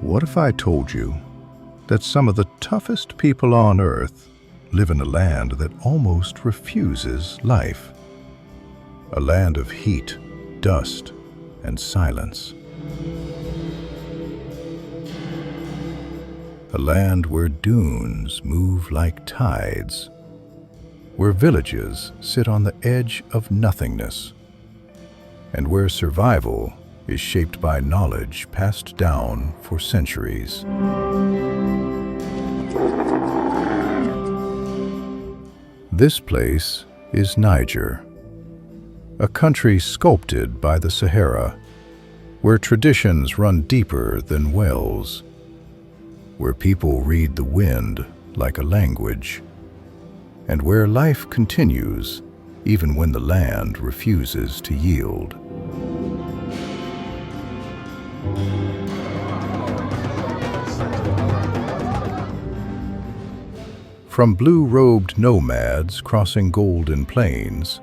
What if I told you that some of the toughest people on Earth live in a land that almost refuses life? A land of heat, dust, and silence. A land where dunes move like tides, where villages sit on the edge of nothingness, and where survival is shaped by knowledge passed down for centuries. This place is Niger, a country sculpted by the Sahara, where traditions run deeper than wells, where people read the wind like a language, and where life continues even when the land refuses to yield. From blue-robed nomads crossing golden plains,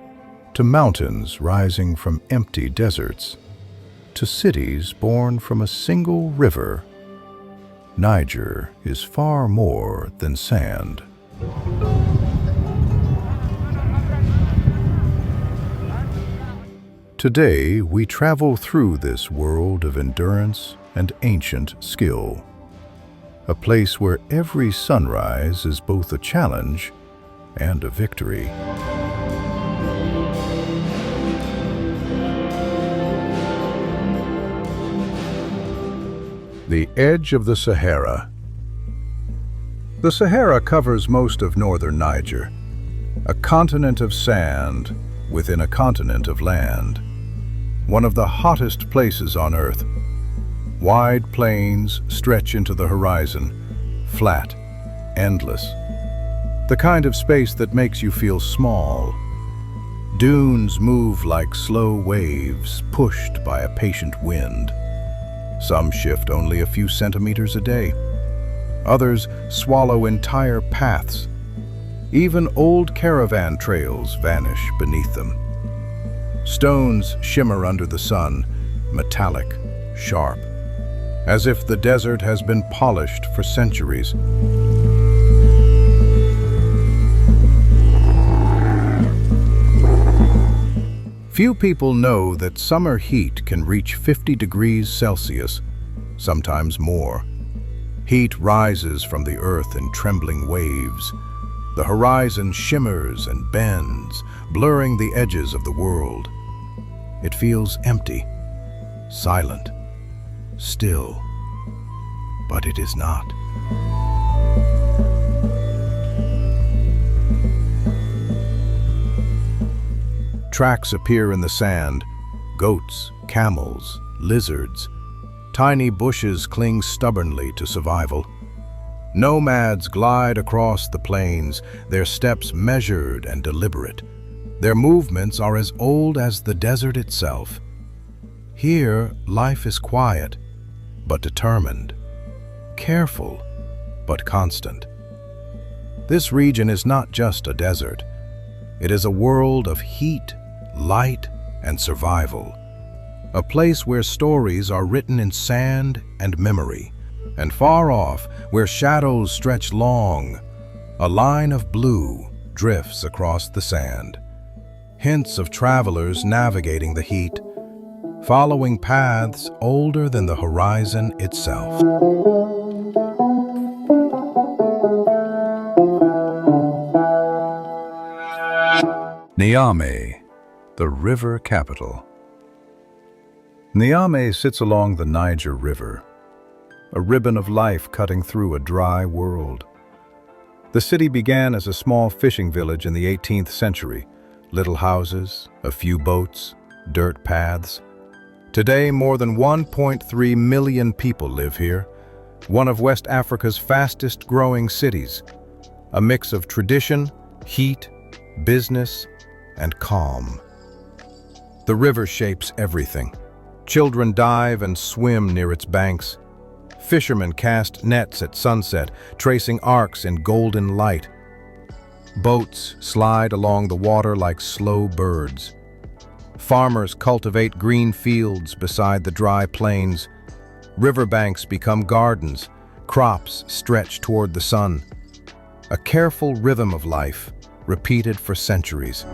to mountains rising from empty deserts, to cities born from a single river, Niger is far more than sand. Today, we travel through this world of endurance and ancient skill, a place where every sunrise is both a challenge and a victory. The edge of the Sahara. The Sahara covers most of northern Niger, a continent of sand within a continent of land. One of the hottest places on Earth. Wide plains stretch into the horizon, flat, endless. The kind of space that makes you feel small. Dunes move like slow waves pushed by a patient wind. Some shift only a few centimeters a day. Others swallow entire paths. Even old caravan trails vanish beneath them. Stones shimmer under the sun, metallic, sharp, as if the desert has been polished for centuries. Few people know that summer heat can reach 50 degrees Celsius, sometimes more. Heat rises from the earth in trembling waves. The horizon shimmers and bends, blurring the edges of the world. It feels empty, silent, still, but it is not. Tracks appear in the sand, goats, camels, lizards. Tiny bushes cling stubbornly to survival. Nomads glide across the plains, their steps measured and deliberate. Their movements are as old as the desert itself. Here, life is quiet, but determined, careful, but constant. This region is not just a desert. It is a world of heat, light, and survival. A place where stories are written in sand and memory, and far off, where shadows stretch long, a line of blue drifts across the sand. Hints of travelers navigating the heat, following paths older than the horizon itself. Niamey, the river capital. Niamey sits along the Niger River, a ribbon of life cutting through a dry world. The city began as a small fishing village in the 18th century. Little houses, a few boats, dirt paths. Today, more than 1.3 million people live here, one of West Africa's fastest growing cities. A mix of tradition, heat, business, and calm. The river shapes everything. Children dive and swim near its banks. Fishermen cast nets at sunset, tracing arcs in golden light. Boats slide along the water like slow birds. Farmers cultivate green fields beside the dry plains. Riverbanks become gardens. Crops stretch toward the sun. A careful rhythm of life, repeated for centuries.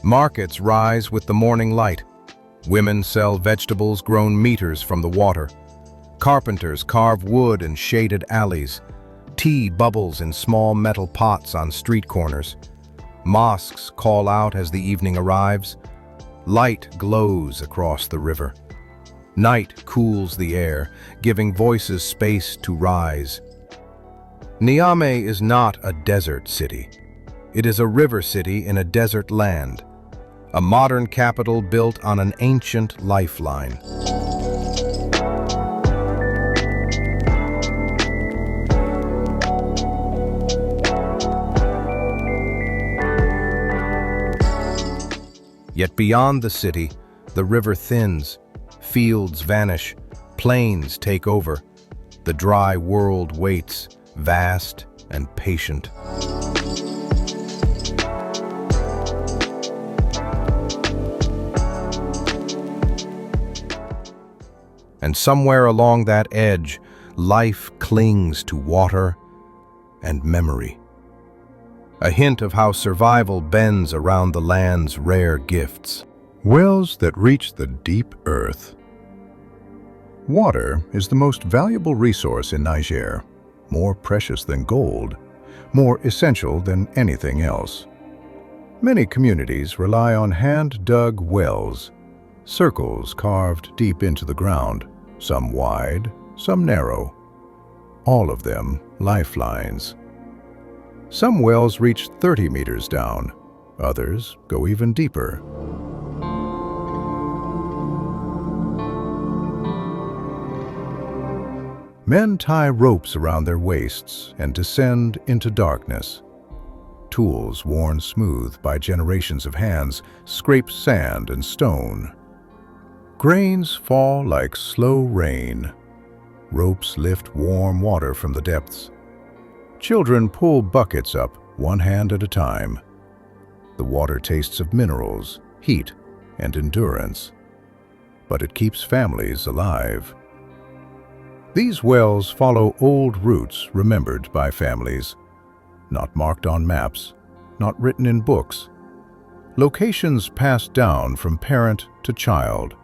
Markets rise with the morning light. Women sell vegetables grown meters from the water. Carpenters carve wood in shaded alleys. Tea bubbles in small metal pots on street corners. Mosques call out as the evening arrives. Light glows across the river. Night cools the air, giving voices space to rise. Niamey is not a desert city. It is a river city in a desert land, a modern capital built on an ancient lifeline. Yet beyond the city, the river thins, fields vanish, plains take over. The dry world waits, vast and patient. And somewhere along that edge, life clings to water and memory. A hint of how survival bends around the land's rare gifts. Wells that reach the deep earth. Water is the most valuable resource in Niger, more precious than gold, more essential than anything else. Many communities rely on hand-dug wells, circles carved deep into the ground, some wide, some narrow, all of them lifelines. Some wells reach 30 meters down, others go even deeper. Men tie ropes around their waists and descend into darkness. Tools worn smooth by generations of hands scrape sand and stone. Grains fall like slow rain. Ropes lift warm water from the depths. Children pull buckets up, one hand at a time. The water tastes of minerals, heat, and endurance. But it keeps families alive. These wells follow old routes remembered by families, not marked on maps, not written in books. Locations passed down from parent to child,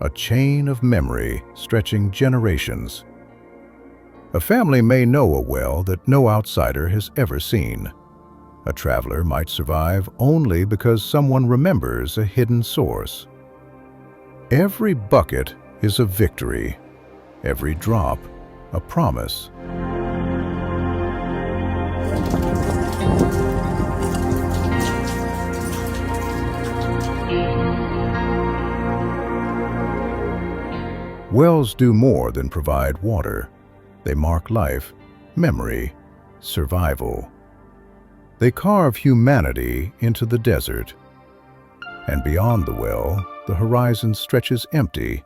a chain of memory stretching generations. A family may know a well that no outsider has ever seen. A traveler might survive only because someone remembers a hidden source. Every bucket is a victory, every drop a promise. Wells do more than provide water. They mark life, memory, survival. They carve humanity into the desert. And beyond the well, the horizon stretches empty.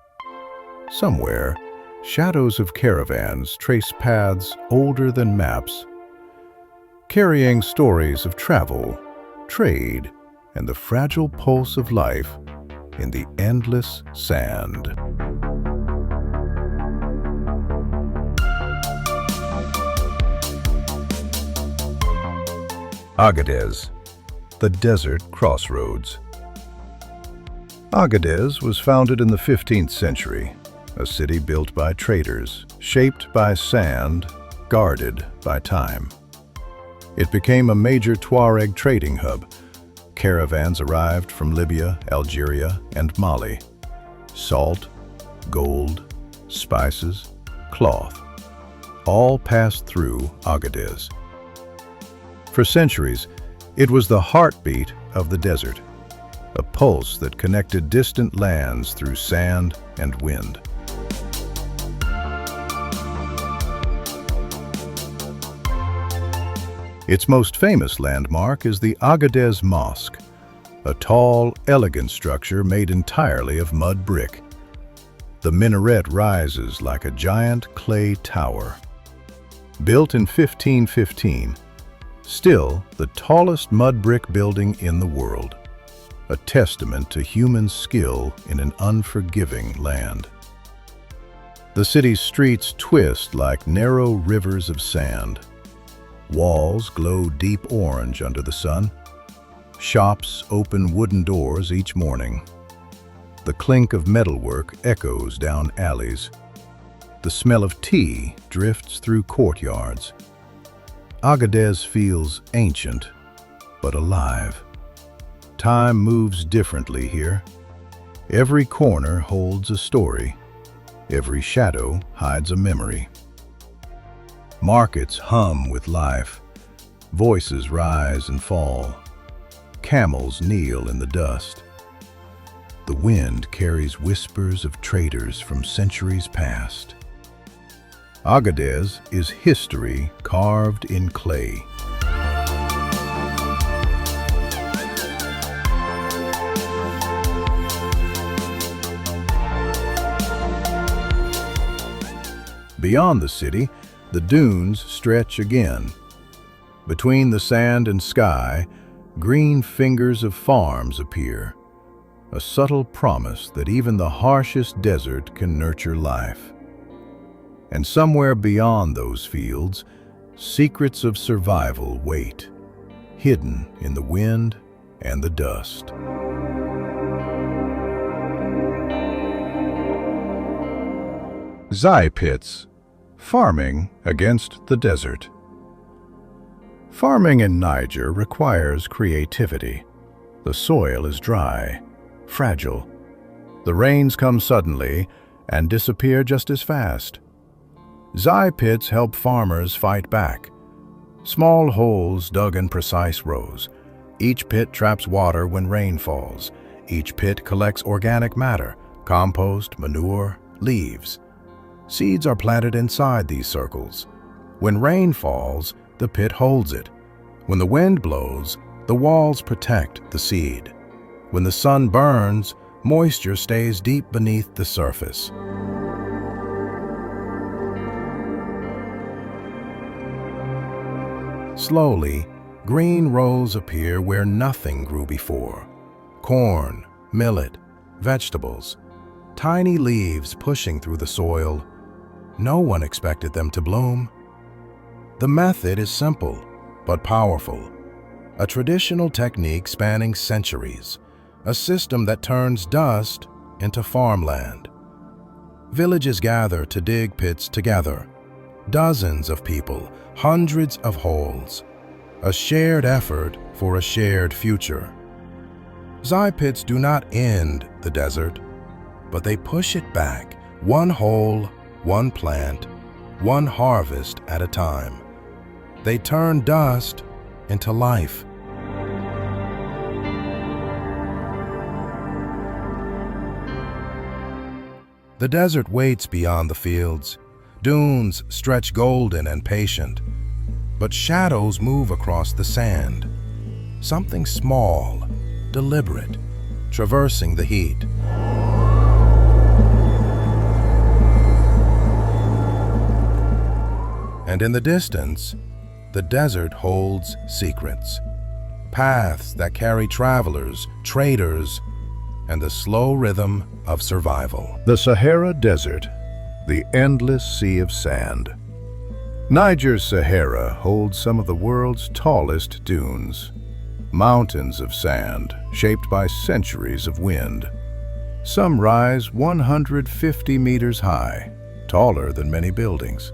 Somewhere, shadows of caravans trace paths older than maps, carrying stories of travel, trade, and the fragile pulse of life in the endless sand. Agadez, the desert crossroads. Agadez was founded in the 15th century, a city built by traders, shaped by sand, guarded by time. It became a major Tuareg trading hub. Caravans arrived from Libya, Algeria, and Mali. Salt, gold, spices, cloth, all passed through Agadez. For centuries, it was the heartbeat of the desert, a pulse that connected distant lands through sand and wind. Its most famous landmark is the Agadez Mosque, a tall, elegant structure made entirely of mud brick. The minaret rises like a giant clay tower. Built in 1515, still the tallest mud brick building in the world, a testament to human skill in an unforgiving land. The city's streets twist like narrow rivers of sand. Walls glow deep orange under the sun. Shops open wooden doors each morning. The clink of metalwork echoes down alleys. The smell of tea drifts through courtyards. Agadez feels ancient, but alive. Time moves differently here. Every corner holds a story. Every shadow hides a memory. Markets hum with life. Voices rise and fall. Camels kneel in the dust. The wind carries whispers of traders from centuries past. Agadez is history carved in clay. Beyond the city, the dunes stretch again. Between the sand and sky, green fingers of farms appear, a subtle promise that even the harshest desert can nurture life. And somewhere beyond those fields, secrets of survival wait, hidden in the wind and the dust. Zai pits, farming against the desert. Farming in Niger requires creativity. The soil is dry, fragile. The rains come suddenly and disappear just as fast. Zai pits help farmers fight back. Small holes dug in precise rows. Each pit traps water when rain falls. Each pit collects organic matter, compost, manure, leaves. Seeds are planted inside these circles. When rain falls, the pit holds it. When the wind blows, the walls protect the seed. When the sun burns, moisture stays deep beneath the surface. Slowly, green rows appear where nothing grew before. Corn, millet, vegetables, tiny leaves pushing through the soil. No one expected them to bloom. The method is simple, but powerful. A traditional technique spanning centuries, a system that turns dust into farmland. Villages gather to dig pits together. Dozens of people, hundreds of holes. A shared effort for a shared future. Zai pits do not end the desert, but they push it back, one hole, one plant, one harvest at a time. They turn dust into life. The desert waits beyond the fields. Dunes stretch golden and patient, but shadows move across the sand. Something small, deliberate, traversing the heat. And in the distance, the desert holds secrets. Paths that carry travelers, traders, and the slow rhythm of survival. The Sahara Desert, the endless sea of sand. Niger's Sahara holds some of the world's tallest dunes. Mountains of sand, shaped by centuries of wind. Some rise 150 meters high, taller than many buildings.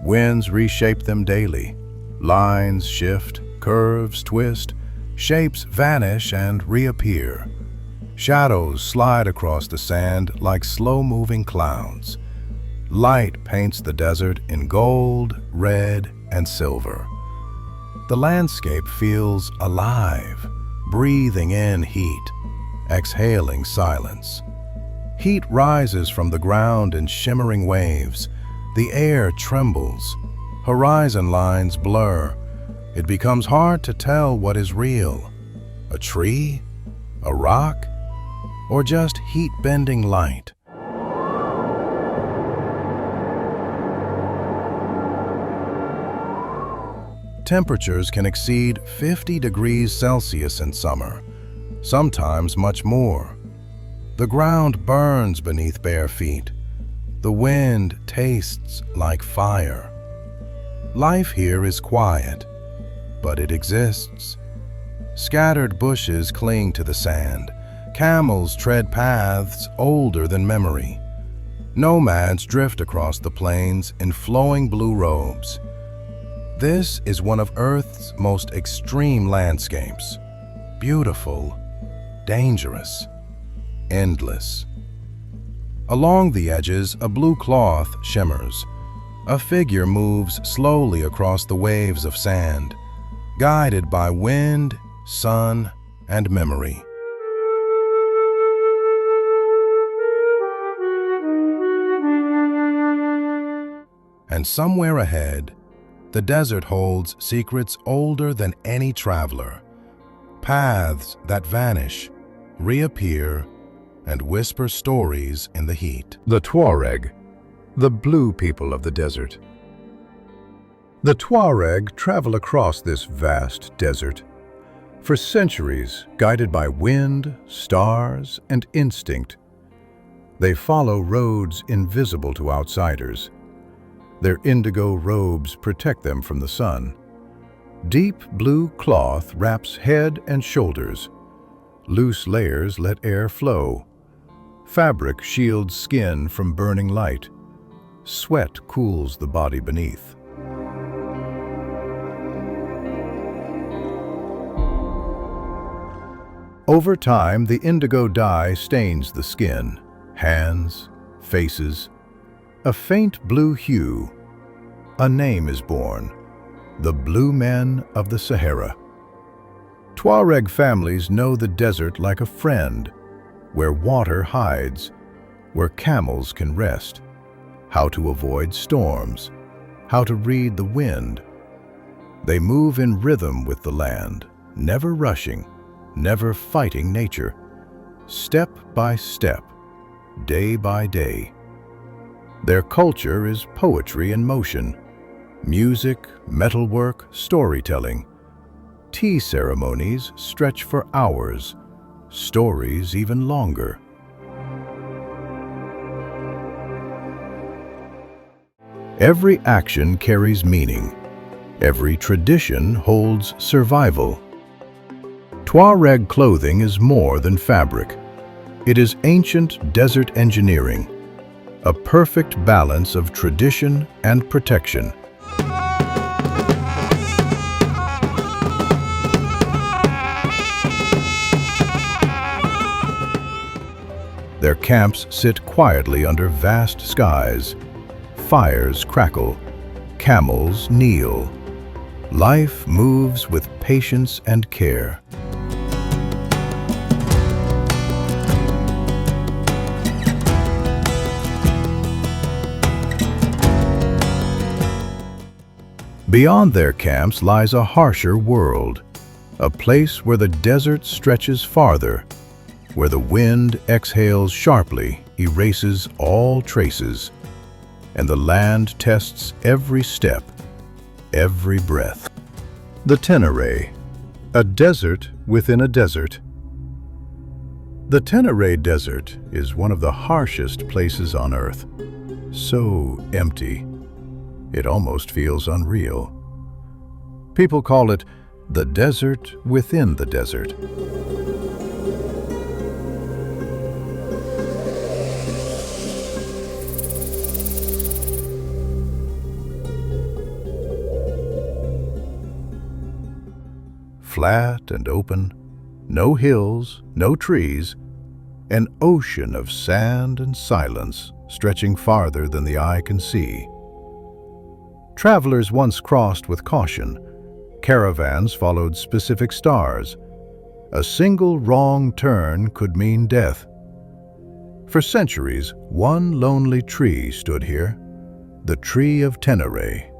Winds reshape them daily. Lines shift, curves twist, shapes vanish and reappear. Shadows slide across the sand like slow-moving clouds. Light paints the desert in gold, red, and silver. The landscape feels alive, breathing in heat, exhaling silence. Heat rises from the ground in shimmering waves. The air trembles. Horizon lines blur. it becomes hard to tell what is real: a tree, a rock, or just heat-bending light. Temperatures can exceed 50 degrees Celsius in summer, sometimes much more. The ground burns beneath bare feet. The wind tastes like fire. Life here is quiet, but it exists. Scattered bushes cling to the sand. Camels tread paths older than memory. Nomads drift across the plains in flowing blue robes. This is one of Earth's most extreme landscapes. Beautiful, dangerous, endless. Along the edges, a blue cloth shimmers. A figure moves slowly across the waves of sand, guided by wind, sun, and memory. And somewhere ahead, the desert holds secrets older than any traveler. Paths that vanish, reappear, and whisper stories in the heat. The Tuareg, the blue people of the desert. The Tuareg travel across this vast desert. For centuries, guided by wind, stars, and instinct, they follow roads invisible to outsiders. Their indigo robes protect them from the sun. Deep blue cloth wraps head and shoulders. Loose layers let air flow. Fabric shields skin from burning light. Sweat cools the body beneath. Over time, the indigo dye stains the skin, hands, faces. A faint blue hue. A name is born: the Blue Men of the Sahara. Tuareg families know the desert like a friend, where water hides, where camels can rest, how to avoid storms, how to read the wind. They move in rhythm with the land, never rushing, never fighting nature, step by step, day by day. Their culture is poetry in motion, music, metalwork, storytelling. Tea ceremonies stretch for hours, stories even longer. Every action carries meaning. Every tradition holds survival. Tuareg clothing is more than fabric. It is ancient desert engineering, a perfect balance of tradition and protection. Their camps sit quietly under vast skies. Fires crackle, camels kneel. Life moves with patience and care. Beyond their camps lies a harsher world, a place where the desert stretches farther, where the wind exhales sharply, erases all traces, and the land tests every step, every breath. The Tenere, a desert within a desert. The Tenere Desert is one of the harshest places on Earth. So empty, it almost feels unreal. People call it the desert within the desert. Flat and open, no hills, no trees, an ocean of sand and silence stretching farther than the eye can see. Travelers once crossed with caution. Caravans followed specific stars. A single wrong turn could mean death. For centuries, one lonely tree stood here, the tree of Tenere,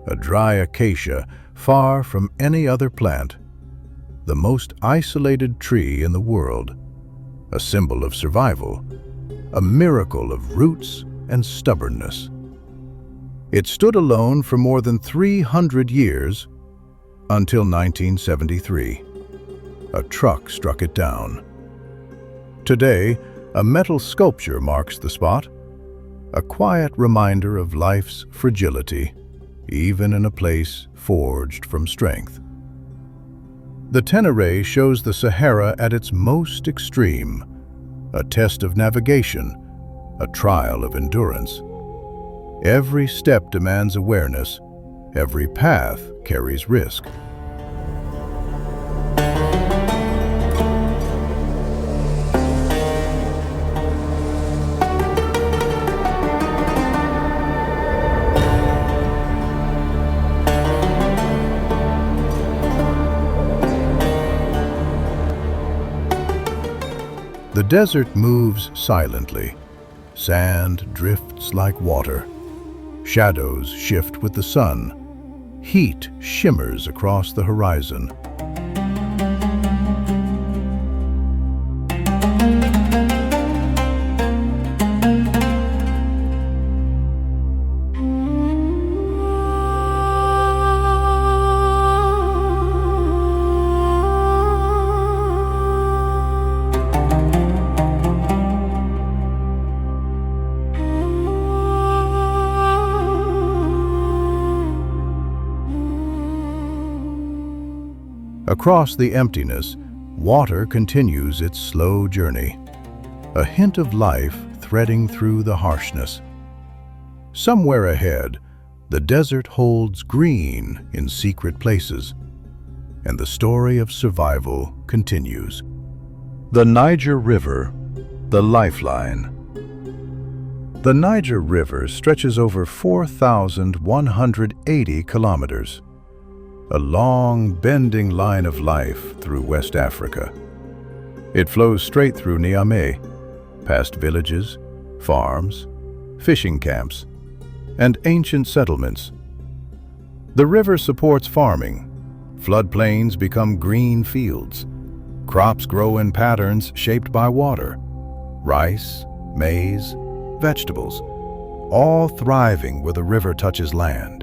a dry acacia far from any other plant, the most isolated tree in the world, a symbol of survival, a miracle of roots and stubbornness. It stood alone for more than 300 years until 1973. A truck struck it down. Today, a metal sculpture marks the spot, a quiet reminder of life's fragility, even in a place forged from strength. The Tenere shows the Sahara at its most extreme, a test of navigation, a trial of endurance. Every step demands awareness, every path carries risk. The desert moves silently. Sand drifts like water. Shadows shift with the sun. Heat shimmers across the horizon. Across the emptiness, water continues its slow journey, a hint of life threading through the harshness. Somewhere ahead, the desert holds green in secret places, and the story of survival continues. The Niger River, the lifeline. The Niger River stretches over 4,180 kilometers. A long, bending line of life through West Africa. It flows straight through Niamey, past villages, farms, fishing camps, and ancient settlements. The river supports farming. Floodplains become green fields. Crops grow in patterns shaped by water. Rice, maize, vegetables, all thriving where the river touches land.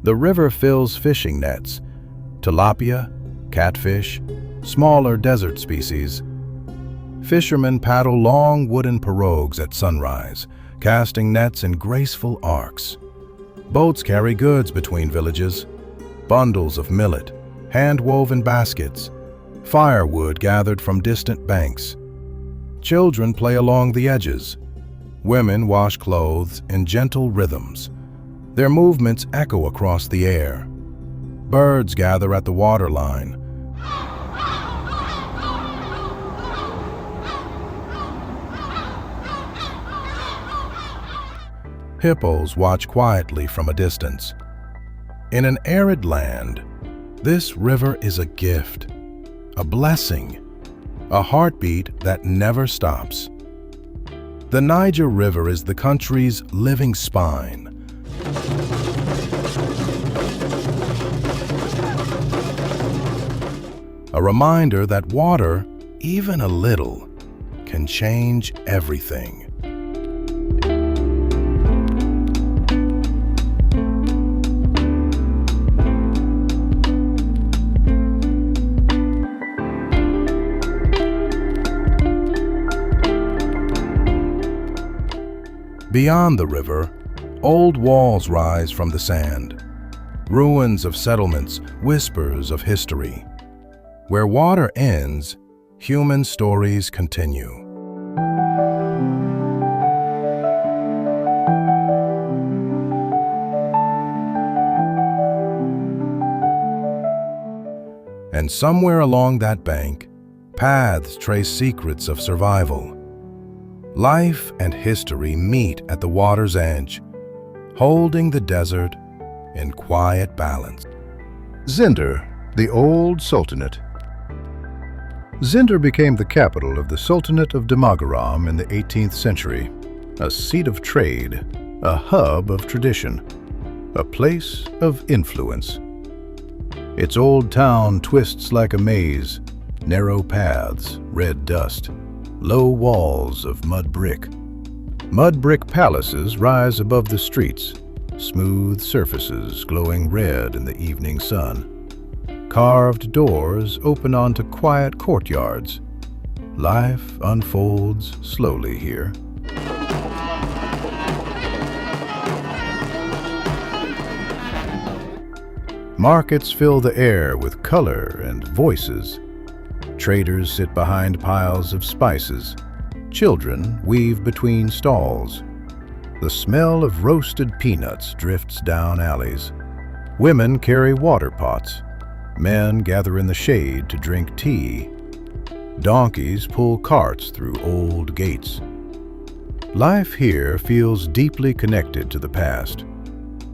The river fills fishing nets, tilapia, catfish, smaller desert species. Fishermen paddle long wooden pirogues at sunrise, casting nets in graceful arcs. Boats carry goods between villages, bundles of millet, hand-woven baskets, firewood gathered from distant banks. Children play along the edges. Women wash clothes in gentle rhythms. Their movements echo across the air. Birds gather at the waterline. Hippos watch quietly from a distance. In an arid land, this river is a gift, a blessing, a heartbeat that never stops. The Niger River is the country's living spine. A reminder that water, even a little, can change everything. Beyond the river, old walls rise from the sand. Ruins of settlements, whispers of history. Where water ends, human stories continue. And somewhere along that bank, paths trace secrets of survival. Life and history meet at the water's edge, holding the desert in quiet balance. Zinder, the old sultanate. Zinder became the capital of the Sultanate of Damagaram in the 18th century, a seat of trade, a hub of tradition, a place of influence. Its old town twists like a maze, narrow paths, red dust, low walls of mud brick. Mud brick palaces rise above the streets, smooth surfaces glowing red in the evening sun. Carved doors open onto quiet courtyards. Life unfolds slowly here. Markets fill the air with color and voices. Traders sit behind piles of spices. Children weave between stalls. The smell of roasted peanuts drifts down alleys. Women carry water pots. Men gather in the shade to drink tea. Donkeys pull carts through old gates. Life here feels deeply connected to the past.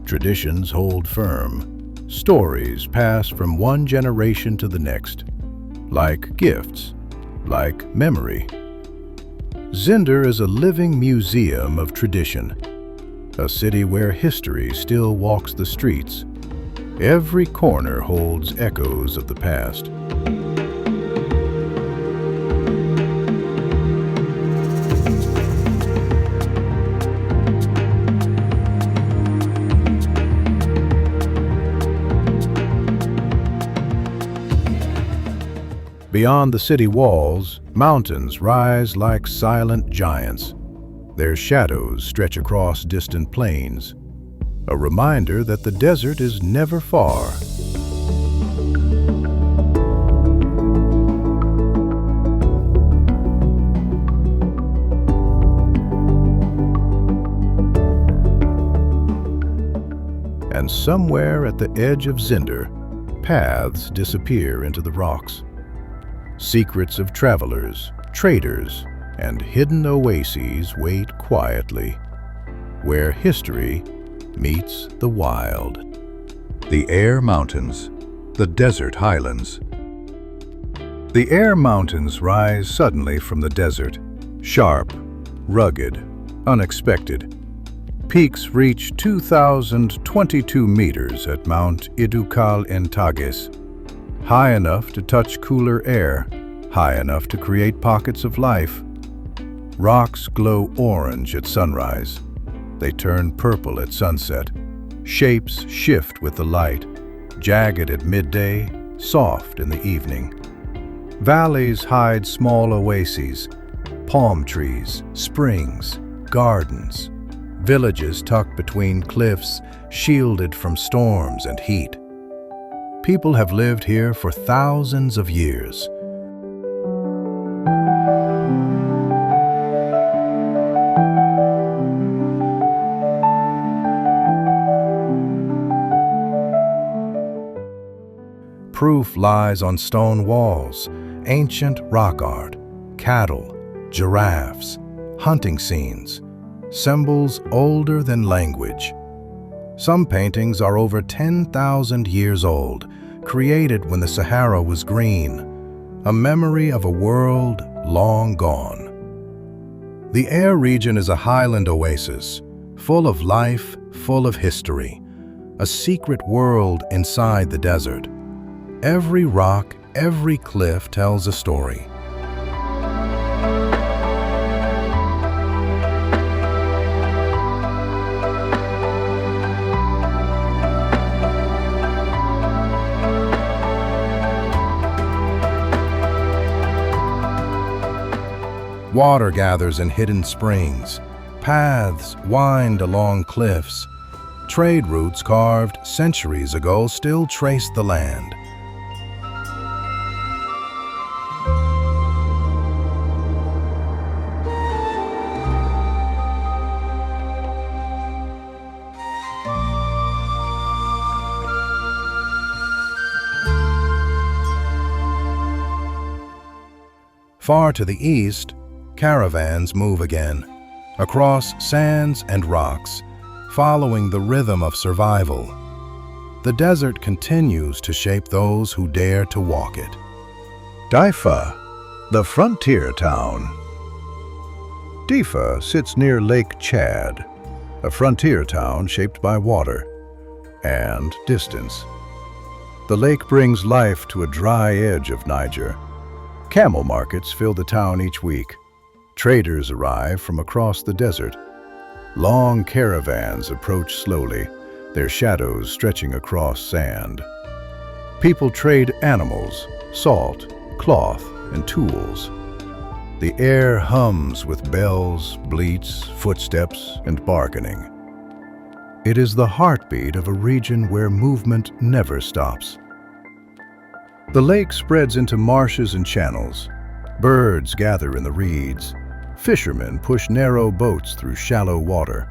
Traditions hold firm. Stories pass from one generation to the next, like gifts, like memory. Zinder is a living museum of tradition, a city where history still walks the streets. Every corner holds echoes of the past. Beyond the city walls, mountains rise like silent giants. Their shadows stretch across distant plains, a reminder that the desert is never far. And somewhere at the edge of Zinder, paths disappear into the rocks. Secrets of travelers, traders, and hidden oases wait quietly, where history meets the wild. The Air Mountains, the desert highlands. The Air Mountains rise suddenly from the desert, sharp, rugged, unexpected. Peaks reach 2,022 meters at Mount Idukal en Tages, high enough to touch cooler air, high enough to create pockets of life. Rocks glow orange at sunrise. They turn purple at sunset. Shapes shift with the light, jagged at midday, soft in the evening. Valleys hide small oases, palm trees, springs, gardens. Villages tucked between cliffs, shielded from storms and heat. People have lived here for thousands of years. Proof lies on stone walls, ancient rock art, cattle, giraffes, hunting scenes, symbols older than language. Some paintings are over 10,000 years old, created when the Sahara was green, a memory of a world long gone. The Air region is a highland oasis, full of life, full of history, a secret world inside the desert. Every rock, every cliff tells a story. Water gathers in hidden springs. Paths wind along cliffs. Trade routes carved centuries ago still trace the land. Far to the east, caravans move again, across sands and rocks, following the rhythm of survival. The desert continues to shape those who dare to walk it. Daifa, The frontier town. Difa sits near Lake Chad, a frontier town shaped by water and distance. The lake brings life to a dry edge of Niger. Camel markets fill the town each week. Traders arrive from across the desert. Long caravans approach slowly, their shadows stretching across sand. People trade animals, salt, cloth, and tools. The air hums with bells, bleats, footsteps, and bargaining. It is the heartbeat of a region where movement never stops. The lake spreads into marshes and channels. Birds gather in the reeds. Fishermen push narrow boats through shallow water.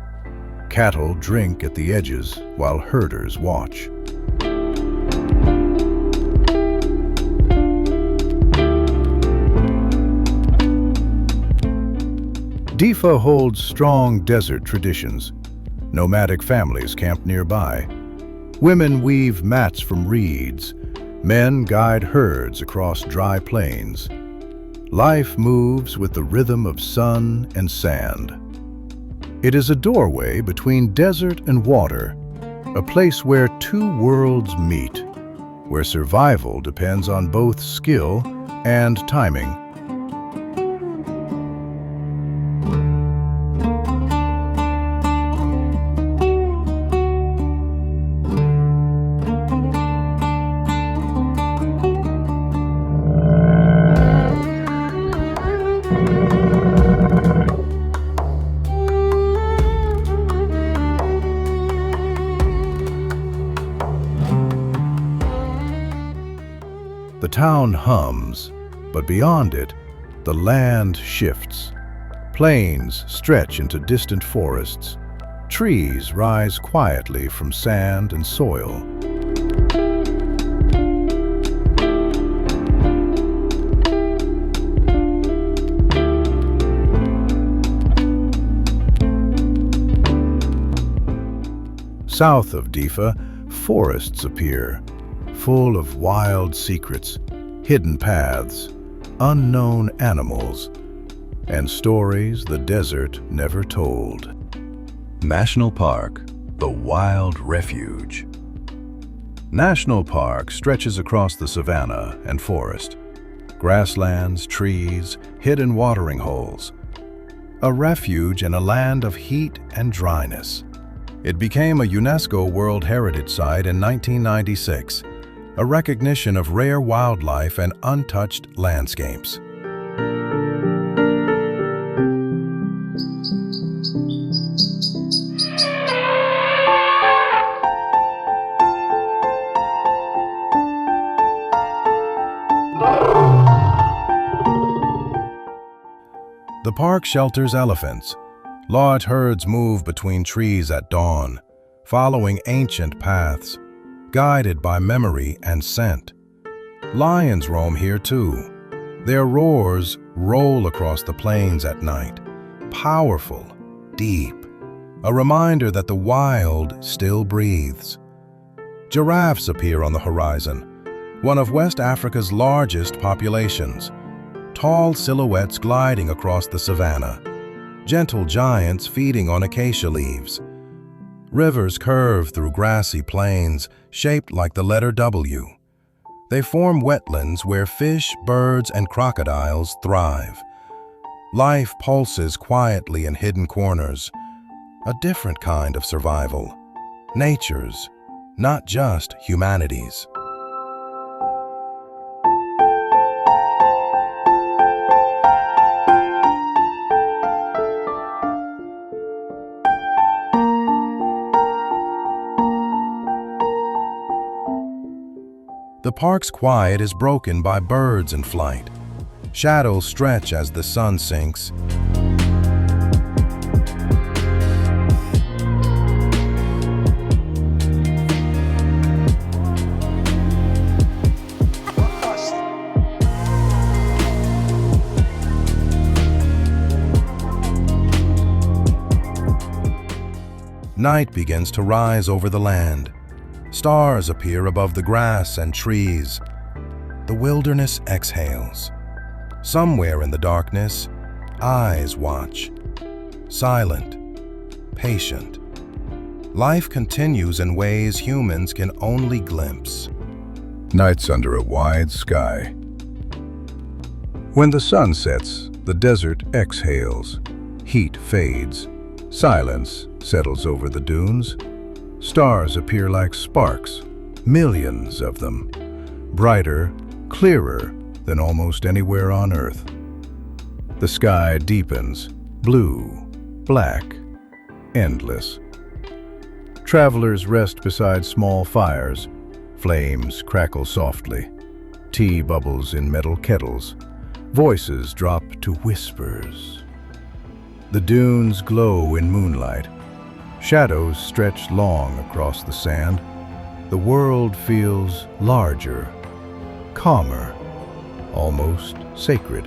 Cattle drink at the edges while herders watch. Difa holds strong desert traditions. Nomadic families camp nearby. Women weave mats from reeds. Men guide herds across dry plains. Life moves with the rhythm of sun and sand. It is a doorway between desert and water, a place where two worlds meet, where survival depends on both skill and timing. The town hums, but beyond it, the land shifts. Plains stretch into distant forests. Trees rise quietly from sand and soil. South of Difa, forests appear, full of wild secrets, hidden paths, unknown animals, and stories the desert never told. National Park, the wild refuge. National Park stretches across the savanna and forest. Grasslands, trees, hidden watering holes. A refuge in a land of heat and dryness. It became a UNESCO World Heritage Site in 1996, a recognition of rare wildlife and untouched landscapes. The park shelters elephants. Large herds move between trees at dawn, following ancient paths, guided by memory and scent. Lions roam here too. Their roars roll across the plains at night, powerful, deep, a reminder that the wild still breathes. Giraffes appear on the horizon, one of West Africa's largest populations, tall silhouettes gliding across the savanna, gentle giants feeding on acacia leaves. Rivers curve through grassy plains shaped like the letter W. They form wetlands where fish, birds, and crocodiles thrive. Life pulses quietly in hidden corners, a different kind of survival. Nature's, not just humanity's. The park's quiet is broken by birds in flight. Shadows stretch as the sun sinks. Night begins to rise over the land. Stars appear above the grass and trees. The wilderness exhales. Somewhere in the darkness, eyes watch. Silent, patient. Life continues in ways humans can only glimpse. Nights under a wide sky. When the sun sets, the desert exhales. Heat fades. Silence settles over the dunes. Stars appear like sparks, millions of them, brighter, clearer than almost anywhere on Earth. The sky deepens, blue, black, endless. Travelers rest beside small fires. Flames crackle softly. Tea bubbles in metal kettles. Voices drop to whispers. The dunes glow in moonlight. Shadows stretch long across the sand. The world feels larger, calmer, almost sacred.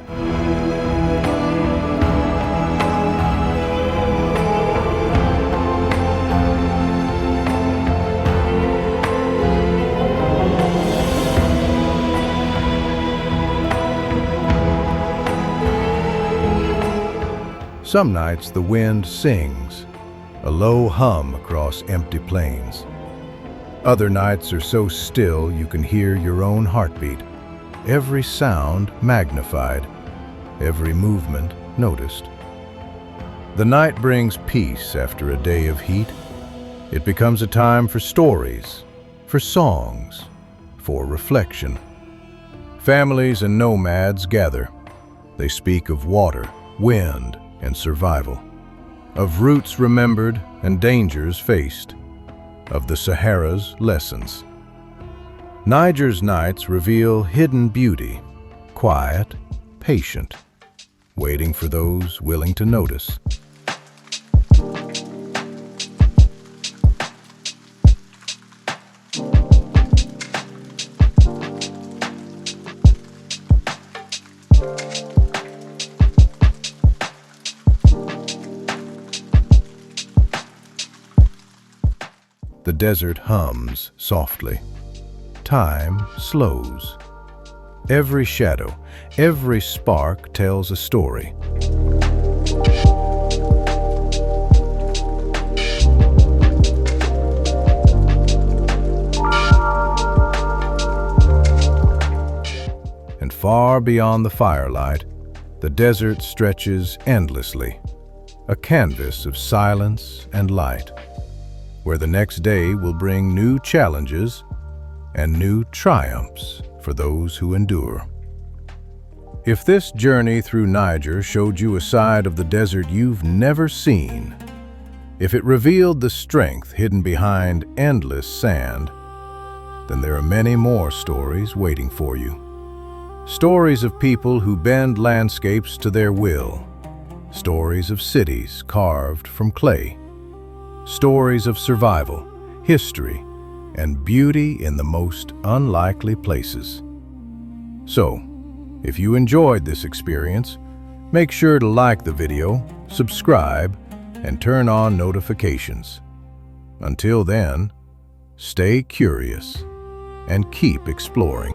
Some nights the wind sings, a low hum across empty plains. Other nights are so still you can hear your own heartbeat, every sound magnified, every movement noticed. The night brings peace after a day of heat. It becomes a time for stories, for songs, for reflection. Families and nomads gather. They speak of water, wind, and survival, of routes remembered and dangers faced, of the Sahara's lessons. Niger's nights reveal hidden beauty, quiet, patient, waiting for those willing to notice. The desert hums softly. Time slows. Every shadow, every spark tells a story. And far beyond the firelight, the desert stretches endlessly, a canvas of silence and light, where the next day will bring new challenges and new triumphs for those who endure. If this journey through Niger showed you a side of the desert you've never seen, if it revealed the strength hidden behind endless sand, then there are many more stories waiting for you. Stories of people who bend landscapes to their will. Stories of cities carved from clay. Stories of survival, history, and beauty in the most unlikely places. So, if you enjoyed this experience, make sure to like the video, subscribe, and turn on notifications. Until then, stay curious and keep exploring.